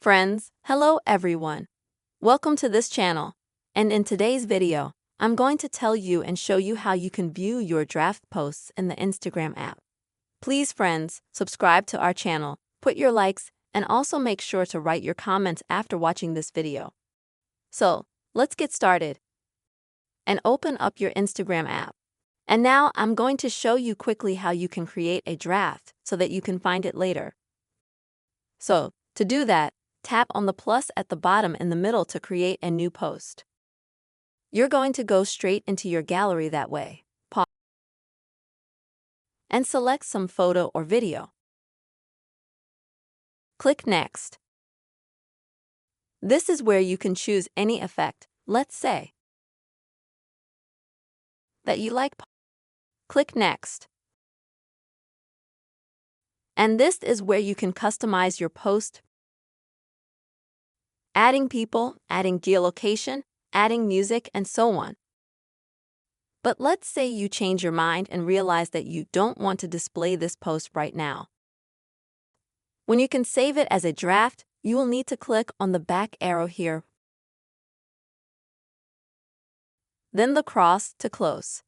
Friends, hello everyone. Welcome to this channel. And in today's video, I'm going to tell you and show you how you can view your draft posts in the Instagram app. Please friends, subscribe to our channel, put your likes, and also make sure to write your comments after watching this video. So, let's get started. And open up your Instagram app. And now I'm going to show you quickly how you can create a draft so that you can find it later. So, to do that, tap on the plus at the bottom in the middle to create a new post. You're going to go straight into your gallery that way. Pause. And select some photo or video. Click Next. This is where you can choose any effect, let's say, that you like. Click Next. And this is where you can customize your post, adding people, adding geolocation, adding music, and so on. But let's say you change your mind and realize that you don't want to display this post right now. When you can save it as a draft, you will need to click on the back arrow here, then the cross to close.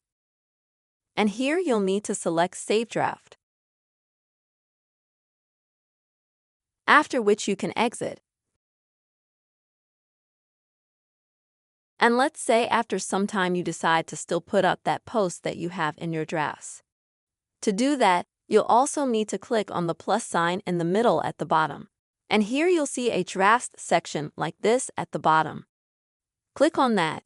And here you'll need to select Save Draft. After which you can exit. And let's say after some time you decide to still put up that post that you have in your drafts. To do that, you'll also need to click on the plus sign in the middle at the bottom. And here you'll see a drafts section like this at the bottom. Click on that.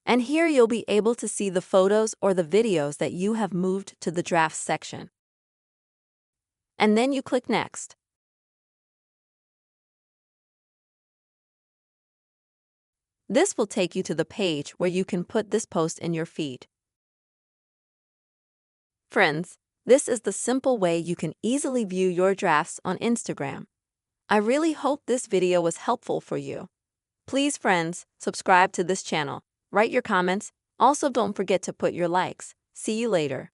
And here you'll be able to see the photos or the videos that you have moved to the drafts section. And then you click Next. This will take you to the page where you can put this post in your feed. Friends, this is the simple way you can easily view your drafts on Instagram. I really hope this video was helpful for you. Please friends, subscribe to this channel, write your comments, also don't forget to put your likes. See you later.